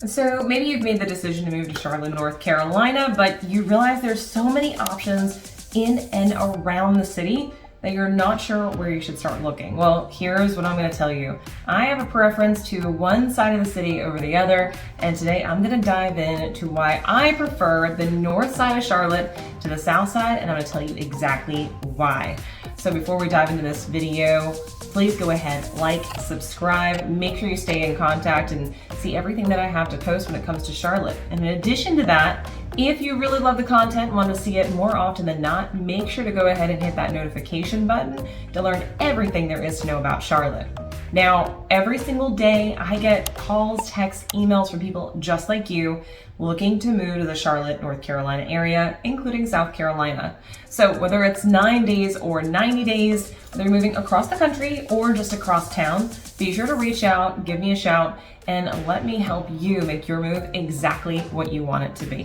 So maybe you've made the decision to move to Charlotte, North Carolina, but you realize there's so many options in and around the city that you're not sure where you should start looking. Well, here's what I'm going to tell you. I have a preference to one side of the city over the other, and today I'm going to dive into why I prefer the north side of Charlotte to the south side, and I'm going to tell you exactly why. So before we dive into this video, please go ahead, like, subscribe, make sure you stay in contact and see everything that I have to post when it comes to Charlotte. And in addition to that, if you really love the content and want to see it more often than not, make sure to go ahead and hit that notification button to learn everything there is to know about Charlotte. Now, every single day I get calls, texts, emails from people just like you looking to move to the Charlotte, North Carolina area, including South Carolina. So whether it's 9 days or 90 days, whether you're moving across the country or just across town, be sure to reach out, give me a shout, and let me help you make your move exactly what you want it to be.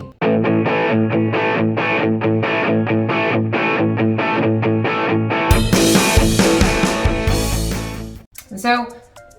So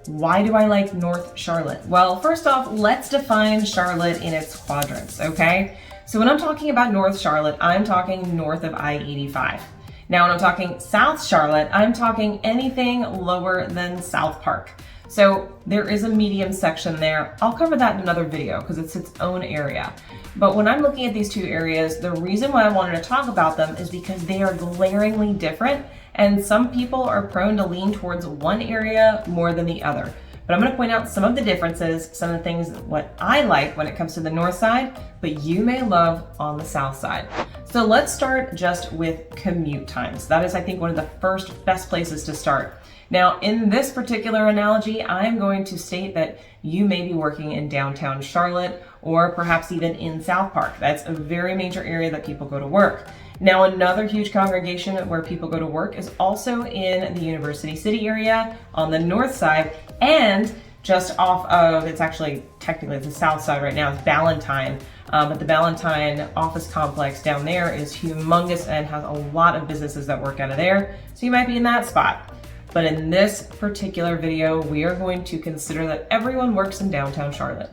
why do I like North Charlotte? Well, first off, let's define Charlotte in its quadrants, okay? So when I'm talking about North Charlotte, I'm talking north of I-85. Now, when I'm talking South Charlotte, I'm talking anything lower than South Park. So there is a medium section there. I'll cover that in another video because it's its own area. But when I'm looking at these two areas, the reason why I wanted to talk about them is because they are glaringly different, and some people are prone to lean towards one area more than the other. But I'm going to point out some of the differences, some of the things what I like when it comes to the north side, but you may love on the south side. So let's start just with commute times. That is, I think, one of the first best places to start. Now, in this particular analogy, I'm going to state that you may be working in downtown Charlotte or perhaps even in South Park. That's a very major area that people go to work. Now, another huge congregation where people go to work is also in the University City area on the north side, and just off of, it's actually technically the south side right now, it's Ballantyne. But the Ballantyne office complex down there is humongous and has a lot of businesses that work out of there. So you might be in that spot. But in this particular video, we are going to consider that everyone works in downtown Charlotte.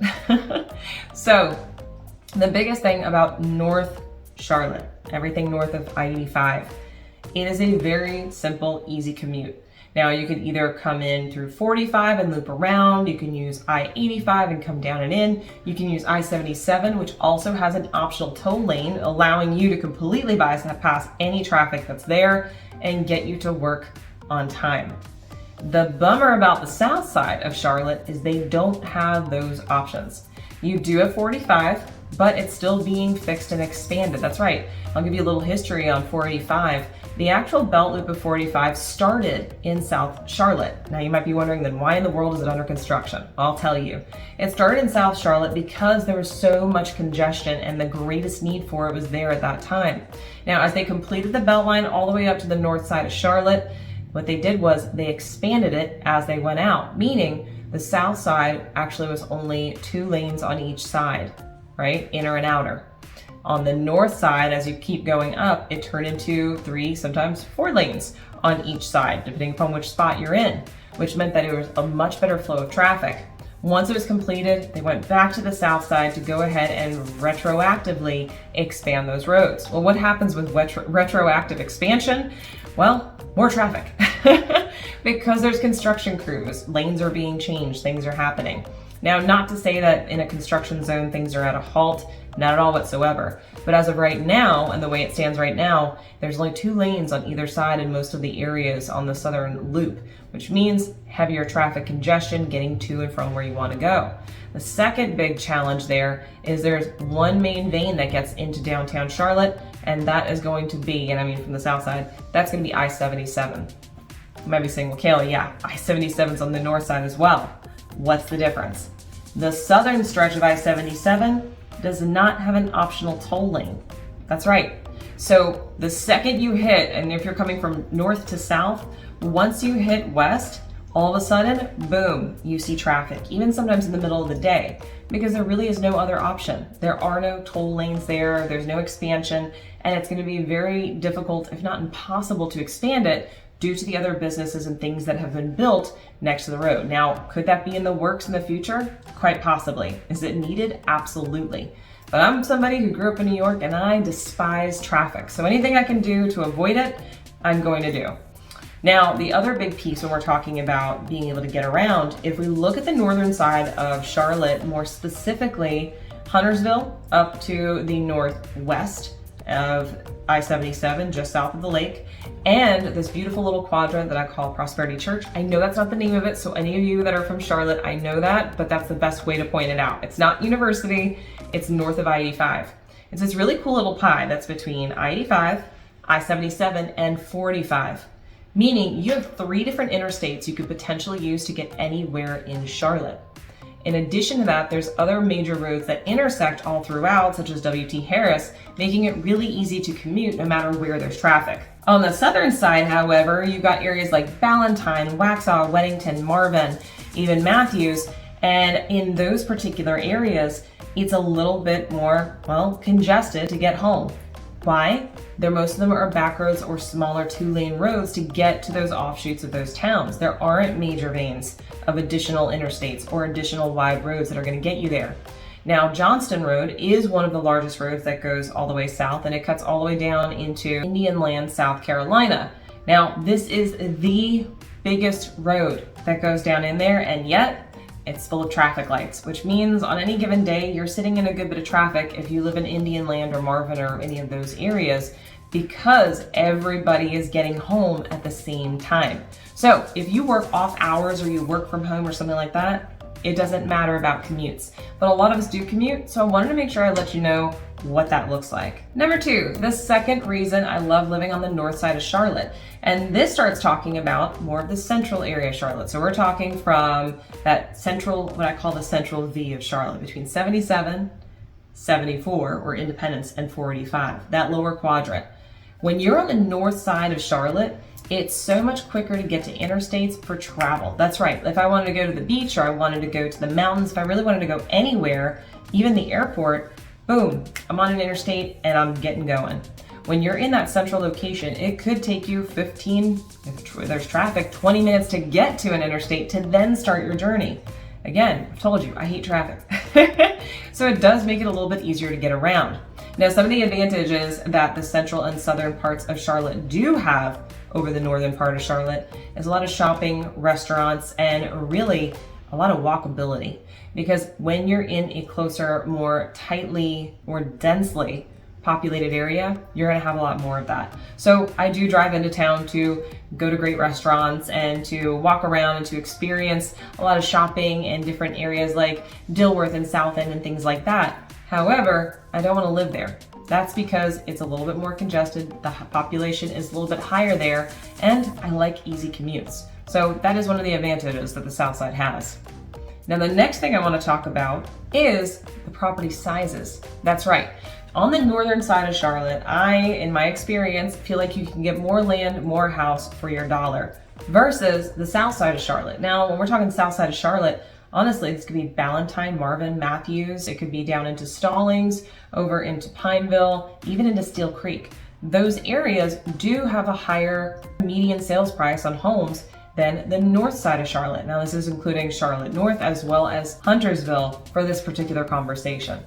So the biggest thing about North Charlotte, everything north of I-85, it is a very simple, easy commute. Now, you can either come in through 45 and loop around, you can use I-85 and come down and in, you can use I-77, which also has an optional toll lane, allowing you to completely bypass any traffic that's there and get you to work on time. The bummer about the south side of Charlotte is they don't have those options. You do have 45, but it's still being fixed and expanded. That's right. I'll give you a little history on 485. The actual belt loop of 485 started in South Charlotte. Now you might be wondering, then why in the world is it under construction? I'll tell you. It started in South Charlotte because there was so much congestion and the greatest need for it was there at that time. Now, as they completed the belt line all the way up to the north side of Charlotte, what they did was they expanded it as they went out, meaning the south side actually was only 2 lanes on each side, right? Inner and outer. On the north side, as you keep going up, it turned into 3, sometimes 4 lanes on each side, depending upon which spot you're in, which meant that it was a much better flow of traffic. Once it was completed, they went back to the south side to go ahead and retroactively expand those roads. Well, what happens with retroactive expansion? Well, more traffic. Because there's construction crews, lanes are being changed, things are happening. Now, not to say that in a construction zone things are at a halt, not at all whatsoever. But as of right now, and the way it stands right now, there's only 2 lanes on either side in most of the areas on the southern loop, which means heavier traffic congestion getting to and from where you want to go. The second big challenge there is there's one main vein that gets into downtown Charlotte, and that is going to be, and I mean from the south side, that's going to be I-77. You might be saying, well, Kayla, yeah, I-77's on the north side as well. What's the difference? The southern stretch of I-77 does not have an optional toll lane. That's right. So the second you hit, and if you're coming from north to south, once you hit west, all of a sudden, boom, you see traffic, even sometimes in the middle of the day, because there really is no other option. There are no toll lanes there, there's no expansion, and it's going to be very difficult, if not impossible, to expand it due to the other businesses and things that have been built next to the road. Now, could that be in the works in the future? Quite possibly. Is it needed? Absolutely. But I'm somebody who grew up in New York and I despise traffic. So anything I can do to avoid it, I'm going to do. Now, the other big piece when we're talking about being able to get around, if we look at the northern side of Charlotte, more specifically Huntersville up to the northwest of I-77, just south of the lake, and this beautiful little quadrant that I call Prosperity Church. I know that's not the name of it, so any of you that are from Charlotte, I know that, but that's the best way to point it out. It's not University, it's north of I-85. It's this really cool little pie that's between I-85, I-77, and 45. Meaning you have 3 different interstates you could potentially use to get anywhere in Charlotte. In addition to that, there's other major roads that intersect all throughout, such as W.T. Harris, making it really easy to commute no matter where there's traffic. On the southern side, however, you've got areas like Ballantyne, Waxhaw, Weddington, Marvin, even Matthews, and in those particular areas, it's a little bit more, well, congested to get home. Why? Most of them are back roads or smaller 2-lane roads to get to those offshoots of those towns. There aren't major veins of additional interstates or additional wide roads that are going to get you there. Now, Johnston Road is one of the largest roads that goes all the way south, and it cuts all the way down into Indian Land, South Carolina. Now, this is the biggest road that goes down in there, and yet it's full of traffic lights, which means on any given day, you're sitting in a good bit of traffic if you live in Indian Land or Marvin or any of those areas, because everybody is getting home at the same time. So if you work off hours or you work from home or something like that, it doesn't matter about commutes. But a lot of us do commute, so I wanted to make sure I let you know what that looks like. Number 2, the second reason I love living on the north side of Charlotte. And this starts talking about more of the central area of Charlotte. So we're talking from that central, what I call the central V of Charlotte, between 77, 74, or Independence, and 485, that lower quadrant. When you're on the north side of Charlotte, it's so much quicker to get to interstates for travel. That's right. If I wanted to go to the beach or I wanted to go to the mountains, if I really wanted to go anywhere, even the airport, boom, I'm on an interstate and I'm getting going. When you're in that central location, it could take you 15, if there's traffic, 20 minutes to get to an interstate to then start your journey. Again, I've told you, I hate traffic. So it does make it a little bit easier to get around. Now, some of the advantages that the central and southern parts of Charlotte do have over the northern part of Charlotte is a lot of shopping, restaurants, and really a lot of walkability. Because when you're in a closer, more tightly or densely populated area, you're gonna have a lot more of that. So I do drive into town to go to great restaurants and to walk around and to experience a lot of shopping in different areas like Dilworth and South End and things like that. However, I don't want to live there. That's because it's a little bit more congested, the population is a little bit higher there, and I like easy commutes. So that is one of the advantages that the South Side has. Now, the next thing I want to talk about is the property sizes. That's right. On the northern side of Charlotte, in my experience, feel like you can get more land, more house for your dollar versus the south side of Charlotte. Now, when we're talking south side of Charlotte, honestly, this could be Ballantyne, Marvin, Matthews. It could be down into Stallings, over into Pineville, even into Steel Creek. Those areas do have a higher median sales price on homes than the north side of Charlotte. Now, this is including Charlotte North as well as Huntersville for this particular conversation.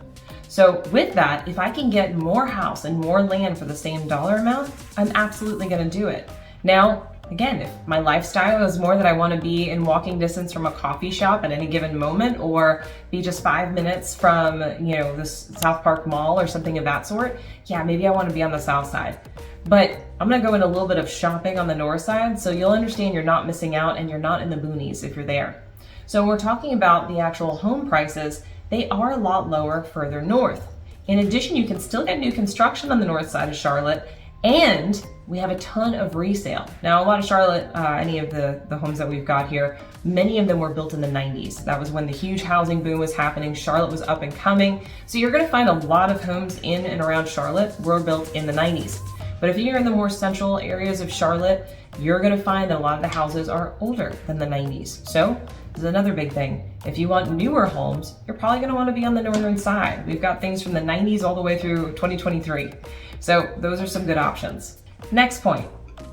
So with that, if I can get more house and more land for the same dollar amount, I'm absolutely gonna do it. Now, again, if my lifestyle is more that I want to be in walking distance from a coffee shop at any given moment, or be just 5 minutes from, the South Park Mall or something of that sort, yeah, maybe I want to be on the south side. But I'm going to go in a little bit of shopping on the north side, so you'll understand you're not missing out and you're not in the boonies if you're there. So when we're talking about the actual home prices, they are a lot lower further north. In addition, you can still get new construction on the north side of Charlotte, and we have a ton of resale. Now, a lot of Charlotte, any of the homes that we've got here, many of them were built in the 90s. That was when the huge housing boom was happening. Charlotte was up and coming. So you're gonna find a lot of homes in and around Charlotte were built in the 90s. But if you're in the more central areas of Charlotte, you're gonna find that a lot of the houses are older than the 90s. So this is another big thing. If you want newer homes, you're probably gonna wanna be on the northern side. We've got things from the 90s all the way through 2023. So those are some good options. Next point,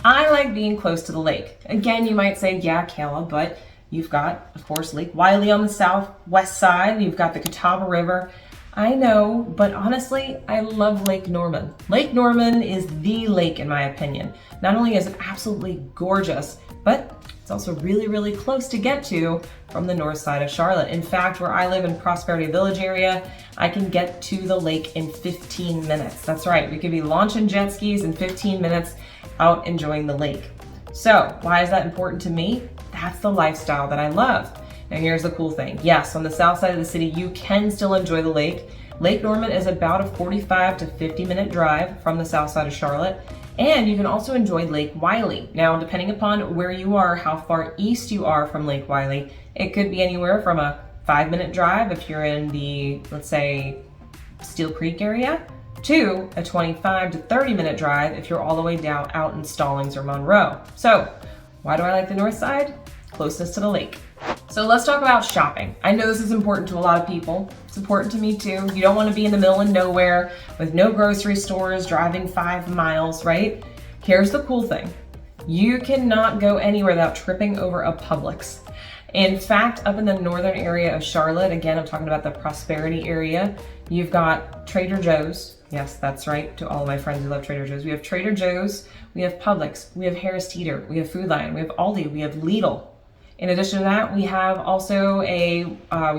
I like being close to the lake. Again, you might say, yeah, 𝗖𝘁, but you've got, of course, Lake 𝗨𝘀 on the southwest side. You've got the 𝗖𝘁 River. I know, but honestly, I love Lake Norman. Lake Norman is the lake, in my opinion. Not only is it absolutely gorgeous, but it's also really, really close to get to from the north side of Charlotte. In fact, where I live in Prosperity Village area, I can get to the lake in 15 minutes. That's right, we could be launching jet skis in 15 minutes out enjoying the lake. So why is that important to me? That's the lifestyle that I love. Now here's the cool thing. Yes, on the south side of the city, you can still enjoy the lake. Lake Norman is about a 45 to 50 minute drive from the south side of Charlotte. And you can also enjoy Lake 𝗨𝘀. Now, depending upon where you are, how far east you are from Lake 𝗨𝘀, it could be anywhere from a 5-minute drive if you're in the, let's say, Steel Creek area, to a 25 to 30-minute drive if you're all the way down out in Stallings or Monroe. So, why do I like the north side? Closeness to the lake. So let's talk about shopping. I know this is important to a lot of people. It's important to me too. You don't want to be in the middle of nowhere with no grocery stores, driving 5 miles, right? Here's the cool thing. You cannot go anywhere without tripping over a Publix. In fact, up in the northern area of Charlotte, again, I'm talking about the Prosperity area, you've got Trader Joe's. Yes, that's right, to all of my friends who love Trader Joe's. We have Trader Joe's, we have Publix, we have Harris Teeter, we have Food Lion, we have Aldi, we have Lidl. In addition to that, we have also we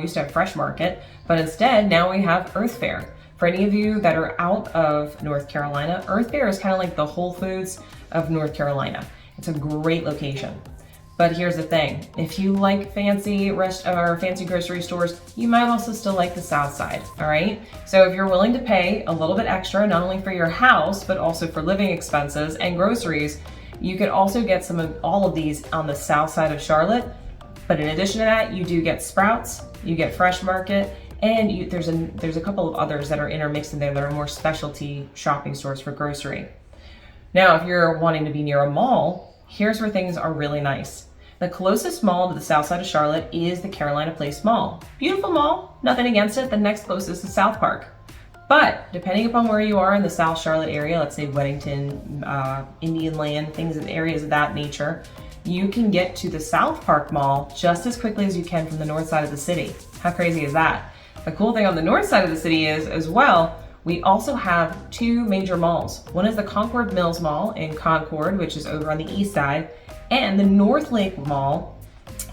used to have Fresh Market, but instead now we have Earth Fare. For any of you that are out of North Carolina, Earth Fare is kind of like the Whole Foods of North Carolina. It's a great location. But here's the thing, if you like fancy grocery stores, you might also still like the south side, all right? So if you're willing to pay a little bit extra, not only for your house, but also for living expenses and groceries, you could also get some of all of these on the south side of Charlotte. But in addition to that, you do get Sprouts, you get Fresh Market, and there's a couple of others that are intermixed in there that are more specialty shopping stores for grocery. Now, if you're wanting to be near a mall, here's where things are really nice. The closest mall to the south side of Charlotte is the Carolina Place Mall. Beautiful mall, nothing against it. The next closest is South Park. But depending upon where you are in the South Charlotte area, let's say Weddington, Indian Land, areas of that nature, you can get to the South Park Mall just as quickly as you can from the north side of the city. How crazy is that? The cool thing on the north side of the city is, as well, we also have 2 major malls. One is the Concord Mills Mall in Concord, which is over on the east side, and the North Lake Mall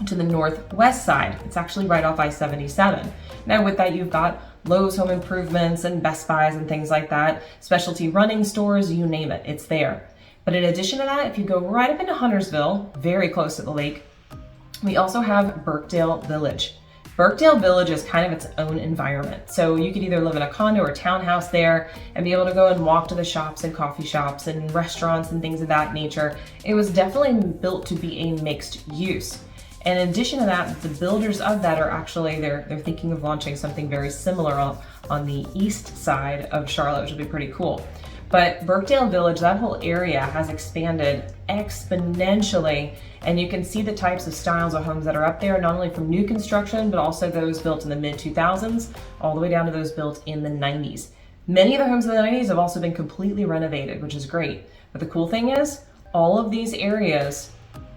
to the northwest side. It's actually right off I-77. Now with that, you've got Lowe's Home Improvements and Best Buys and things like that, specialty running stores, you name it, it's there. But in addition to that, if you go right up into Huntersville, very close to the lake, we also have Birkdale Village. Birkdale Village is kind of its own environment. So you could either live in a condo or townhouse there and be able to go and walk to the shops and coffee shops and restaurants and things of that nature. It was definitely built to be a mixed use. And in addition to that, the builders of that are actually, they're thinking of launching something very similar on the east side of Charlotte, which would be pretty cool. But Birkdale Village, that whole area has expanded exponentially, and you can see the types of styles of homes that are up there, not only from new construction, but also those built in the mid-2000s, all the way down to those built in the 90s. Many of the homes in the 90s have also been completely renovated, which is great. But the cool thing is, all of these areas,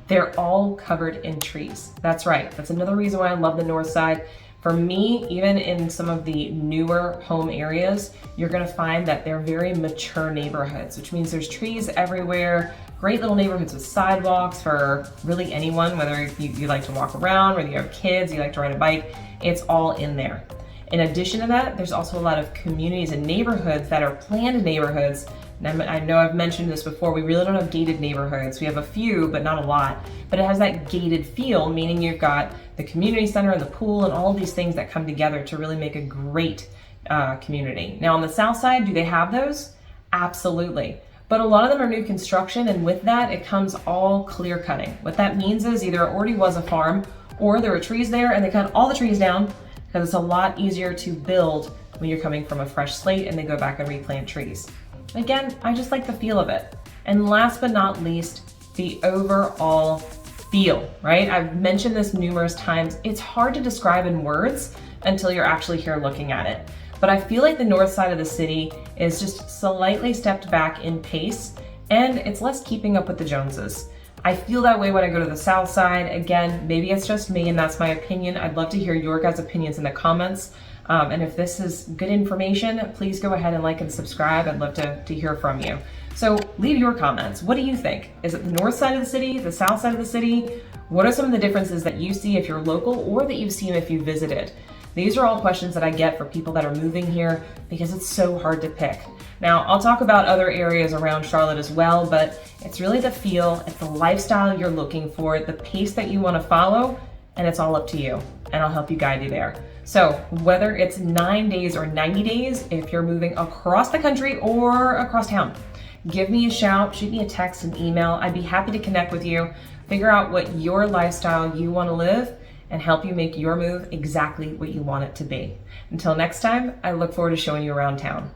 they're all covered in trees. That's right, that's another reason why I love the north side. For me, even in some of the newer home areas, you're gonna find that they're very mature neighborhoods, which means there's trees everywhere, great little neighborhoods with sidewalks for really anyone, whether you like to walk around, whether you have kids, you like to ride a bike, it's all in there. In addition to that, there's also a lot of communities and neighborhoods that are planned neighborhoods. And I know I've mentioned this before, we really don't have gated neighborhoods. We have a few, but not a lot. But it has that gated feel, meaning you've got the community center and the pool and all of these things that come together to really make a great community. Now on the south side, do they have those? Absolutely. But a lot of them are new construction, and with that, it comes all clear cutting. What that means is either it already was a farm, or there were trees there and they cut all the trees down, because it's a lot easier to build when you're coming from a fresh slate and they go back and replant trees. Again, I just like the feel of it. And last but not least, the overall feel, right? I've mentioned this numerous times. It's hard to describe in words until you're actually here looking at it. But I feel like the north side of the city is just slightly stepped back in pace, and it's less keeping up with the Joneses. I feel that way when I go to the South Side. Again, maybe it's just me and that's my opinion. I'd love to hear your guys' opinions in the comments. And if this is good information, please go ahead and like and subscribe. I'd love to hear from you. So leave your comments. What do you think? Is it the north side of the city, the south side of the city? What are some of the differences that you see if you're local or that you've seen if you visited? These are all questions that I get for people that are moving here because it's so hard to pick. Now, I'll talk about other areas around Charlotte as well, but it's really the feel, it's the lifestyle you're looking for, the pace that you want to follow, and it's all up to you, and I'll help you guide you there. So whether it's 9 days or 90 days, if you're moving across the country or across town, give me a shout, shoot me a text, an email. I'd be happy to connect with you, figure out what your lifestyle you want to live, and help you make your move exactly what you want it to be. Until next time, I look forward to showing you around town.